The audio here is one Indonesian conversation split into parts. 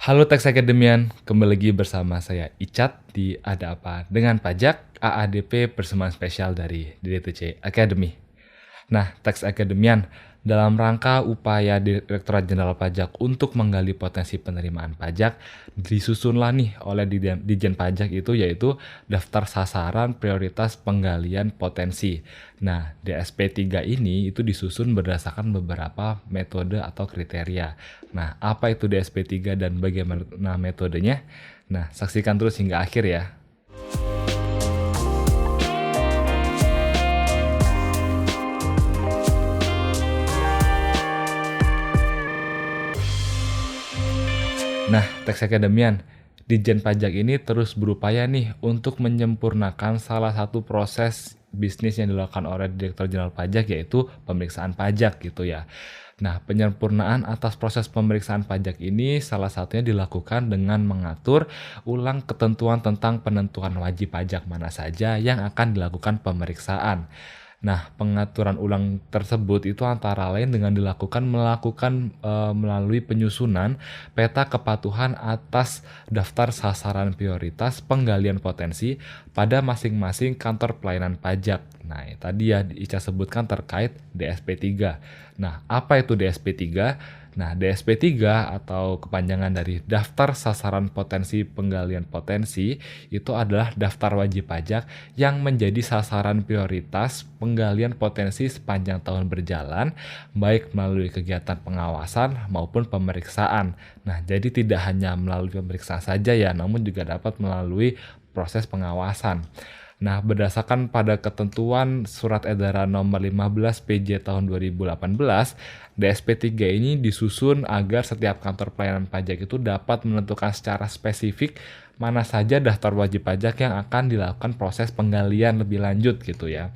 Halo Tax Academian, kembali lagi bersama saya Icat di Ada Apa Dengan Pajak AADP persembahan spesial dari DDTC Academy. Nah, Tax Academian, dalam rangka upaya Direktorat Jenderal Pajak untuk menggali potensi penerimaan pajak, disusunlah nih oleh Dijen Pajak itu yaitu daftar sasaran prioritas penggalian potensi. Nah, DSP 3 ini itu disusun berdasarkan beberapa metode atau kriteria. Nah, apa itu DSP 3 dan bagaimana metodenya? Nah, saksikan terus hingga akhir ya. Nah, Tax Academian, Dijen Pajak ini terus berupaya nih untuk menyempurnakan salah satu proses bisnis yang dilakukan oleh Direktur Jenderal Pajak yaitu pemeriksaan pajak gitu ya. Nah, penyempurnaan atas proses pemeriksaan pajak ini salah satunya dilakukan dengan mengatur ulang ketentuan tentang penentuan wajib pajak mana saja yang akan dilakukan pemeriksaan. Nah, pengaturan ulang tersebut itu antara lain dengan melakukan melalui penyusunan peta kepatuhan atas daftar sasaran prioritas penggalian potensi pada masing-masing kantor pelayanan pajak. Nah, tadi ya Ica sebutkan terkait DSP 3. Nah, apa itu DSP 3? Nah, DSP 3 atau kepanjangan dari Daftar Sasaran Potensi Penggalian Potensi itu adalah daftar wajib pajak yang menjadi sasaran prioritas penggalian potensi sepanjang tahun berjalan, baik melalui kegiatan pengawasan maupun pemeriksaan. Nah, jadi tidak hanya melalui pemeriksaan saja ya, namun juga dapat melalui proses pengawasan. Nah, berdasarkan pada ketentuan Surat Edaran Nomor 15 PJ tahun 2018, DSP 3 ini disusun agar setiap kantor pelayanan pajak itu dapat menentukan secara spesifik mana saja daftar wajib pajak yang akan dilakukan proses penggalian lebih lanjut gitu ya.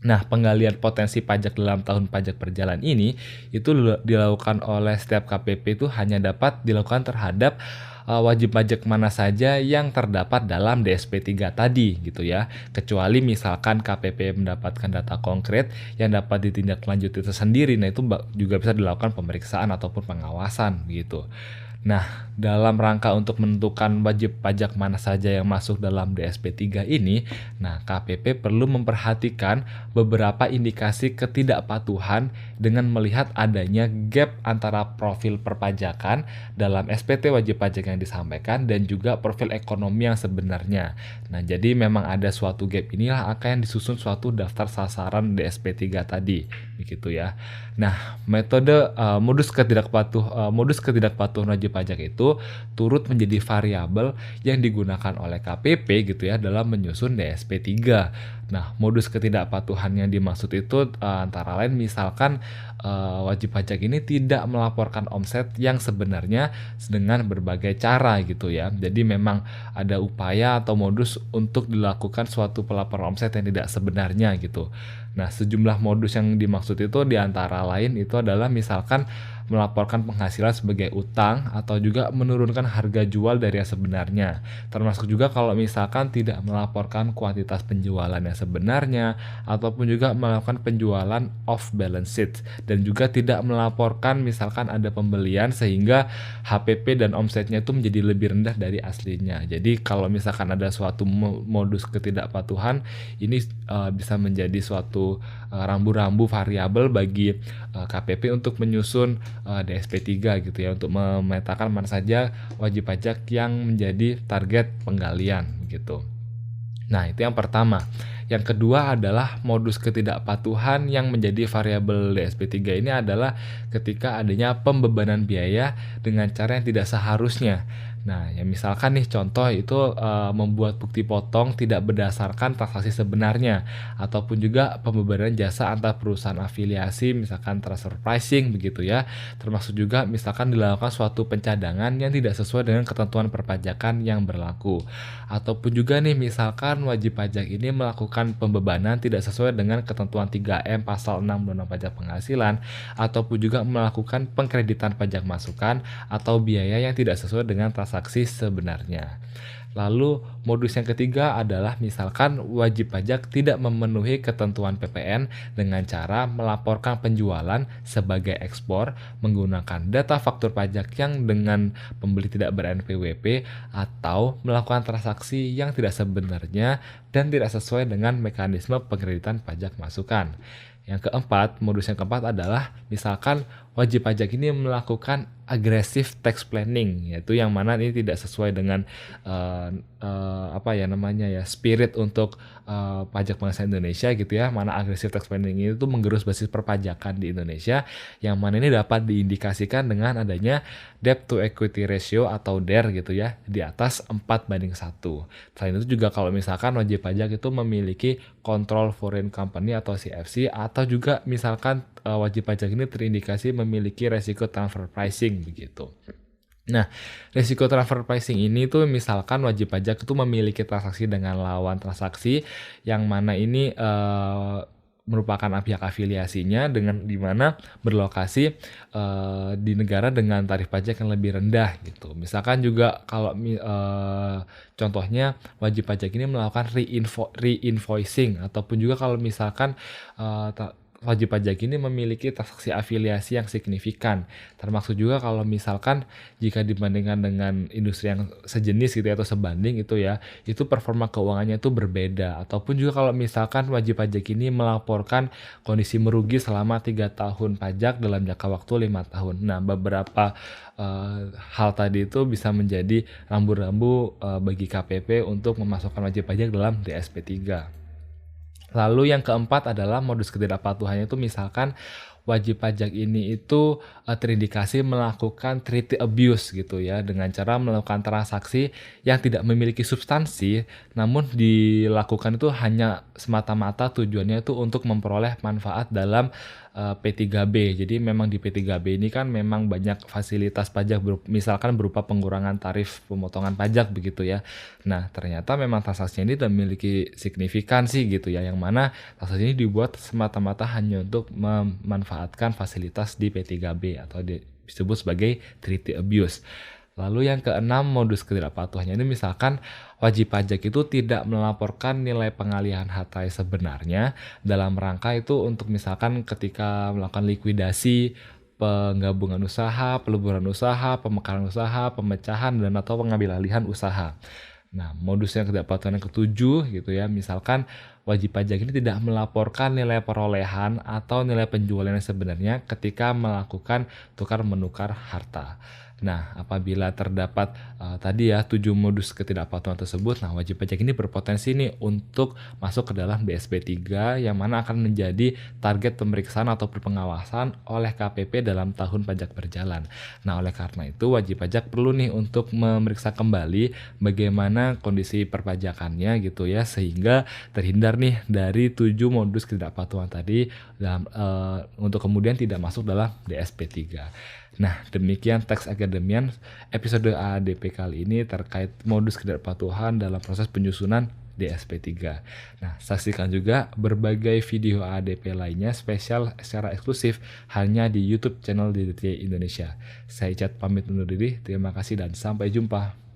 Nah, penggalian potensi pajak dalam tahun pajak berjalan ini itu dilakukan oleh setiap KPP itu hanya dapat dilakukan terhadap wajib pajak mana saja yang terdapat dalam DSP 3 tadi gitu ya. Kecuali misalkan KPP mendapatkan data konkret yang dapat ditindaklanjuti tersendiri, nah itu juga bisa dilakukan pemeriksaan ataupun pengawasan gitu. Nah, dalam rangka untuk menentukan wajib pajak mana saja yang masuk dalam DSP 3 ini, nah KPP perlu memperhatikan beberapa indikasi ketidakpatuhan dengan melihat adanya gap antara profil perpajakan dalam SPT wajib pajak yang disampaikan dan juga profil ekonomi yang sebenarnya. Nah, jadi memang ada suatu gap inilah akan disusun suatu daftar sasaran DSP 3 tadi, begitu ya. Nah, modus ketidakpatuhan wajib pajak itu turut menjadi variabel yang digunakan oleh KPP gitu ya dalam menyusun DSP 3. Nah, modus ketidakpatuhan yang dimaksud itu antara lain misalkan wajib pajak ini tidak melaporkan omset yang sebenarnya dengan berbagai cara gitu ya. Jadi memang ada upaya atau modus untuk dilakukan suatu pelaporan omset yang tidak sebenarnya gitu. Nah, sejumlah modus yang dimaksud itu diantara lain itu adalah misalkan melaporkan penghasilan sebagai utang atau juga menurunkan harga jual dari yang sebenarnya. Termasuk juga kalau misalkan tidak melaporkan kuantitas penjualan yang sebenarnya ataupun juga melakukan penjualan off balance sheet dan juga tidak melaporkan misalkan ada pembelian sehingga HPP dan omsetnya itu menjadi lebih rendah dari aslinya. Jadi kalau misalkan ada suatu modus ketidakpatuhan ini bisa menjadi suatu rambu-rambu variabel bagi KPP untuk menyusun DSP 3 gitu ya, untuk memetakan mana saja wajib pajak yang menjadi target penggalian gitu. Nah, itu yang pertama. Yang kedua adalah modus ketidakpatuhan yang menjadi variabel DSP 3 ini adalah ketika adanya pembebanan biaya dengan cara yang tidak seharusnya. Nah, ya misalkan nih contoh itu membuat bukti potong tidak berdasarkan transaksi sebenarnya ataupun juga pembebanan jasa antar perusahaan afiliasi misalkan transfer pricing begitu ya. Termasuk juga misalkan dilakukan suatu pencadangan yang tidak sesuai dengan ketentuan perpajakan yang berlaku. Ataupun juga nih misalkan wajib pajak ini melakukan pembebanan tidak sesuai dengan ketentuan 3M pasal 6 Undang-Undang Pajak Penghasilan ataupun juga melakukan pengkreditan pajak masukan atau biaya yang tidak sesuai dengan transaksi transaksi sebenarnya. Lalu modus yang ketiga adalah misalkan wajib pajak tidak memenuhi ketentuan PPN dengan cara melaporkan penjualan sebagai ekspor menggunakan data faktur pajak yang dengan pembeli tidak ber-NPWP atau melakukan transaksi yang tidak sebenarnya dan tidak sesuai dengan mekanisme penkreditan pajak masukan. Modus yang keempat adalah misalkan wajib pajak ini melakukan aggressive tax planning, yaitu yang mana ini tidak sesuai dengan spirit untuk pajak bangsa Indonesia gitu ya. Mana aggressive tax planning itu menggerus basis perpajakan di Indonesia, yang mana ini dapat diindikasikan dengan adanya debt to equity ratio atau DER gitu ya, di atas 4:1. Selain itu juga kalau misalkan wajib pajak itu memiliki control foreign company atau CFC, atau juga misalkan wajib pajak ini terindikasi memiliki resiko transfer pricing begitu. Nah, resiko transfer pricing ini tuh misalkan wajib pajak itu memiliki transaksi dengan lawan transaksi yang mana ini merupakan pihak afiliasinya dengan dimana berlokasi di negara dengan tarif pajak yang lebih rendah gitu. Misalkan juga kalau contohnya wajib pajak ini melakukan re-invoicing, ataupun juga kalau misalkan wajib pajak ini memiliki transaksi afiliasi yang signifikan, termasuk juga kalau misalkan jika dibandingkan dengan industri yang sejenis gitu ya, atau sebanding itu ya, itu performa keuangannya itu berbeda. Ataupun juga kalau misalkan wajib pajak ini melaporkan kondisi merugi selama 3 tahun pajak dalam jangka waktu 5 tahun. Nah, beberapa hal tadi itu bisa menjadi rambu-rambu bagi KPP untuk memasukkan wajib pajak dalam DSP3. Lalu yang keempat adalah modus ketidakpatuhannya itu misalkan wajib pajak ini itu terindikasi melakukan treaty abuse gitu ya, dengan cara melakukan transaksi yang tidak memiliki substansi namun dilakukan itu hanya semata-mata tujuannya itu untuk memperoleh manfaat dalam P3B. Jadi memang di P3B ini kan memang banyak fasilitas pajak misalkan berupa pengurangan tarif pemotongan pajak begitu ya. Nah, ternyata memang transaksinya ini tidak memiliki signifikansi gitu ya, yang mana transaksi ini dibuat semata-mata hanya untuk memanfaatkan fasilitas di P3B atau disebut sebagai treaty abuse. Lalu yang keenam modus ketidakpatuhannya ini misalkan wajib pajak itu tidak melaporkan nilai pengalihan harta sebenarnya dalam rangka itu untuk misalkan ketika melakukan likuidasi, penggabungan usaha, peleburan usaha, pemekaran usaha, pemecahan dan atau pengambil alihan usaha. Nah, modus yang ketidakpatuhan yang ketujuh gitu ya, misalkan wajib pajak ini tidak melaporkan nilai perolehan atau nilai penjualan yang sebenarnya ketika melakukan tukar menukar harta. Nah, apabila terdapat tadi ya 7 modus ketidakpatuhan tersebut, nah wajib pajak ini berpotensi nih untuk masuk ke dalam DSP3 yang mana akan menjadi target pemeriksaan atau pengawasan oleh KPP dalam tahun pajak berjalan. Nah, oleh karena itu wajib pajak perlu nih untuk memeriksa kembali bagaimana kondisi perpajakannya gitu ya, sehingga terhindar nih dari 7 modus ketidakpatuhan tadi dalam untuk kemudian tidak masuk dalam DSP3. Nah, demikian Tax Academian episode AADP kali ini terkait modus ketidakpatuhan dalam proses penyusunan DSP3. Nah, saksikan juga berbagai video AADP lainnya spesial secara eksklusif hanya di YouTube channel DDT Indonesia. Saya Icat pamit undur diri, terima kasih dan sampai jumpa.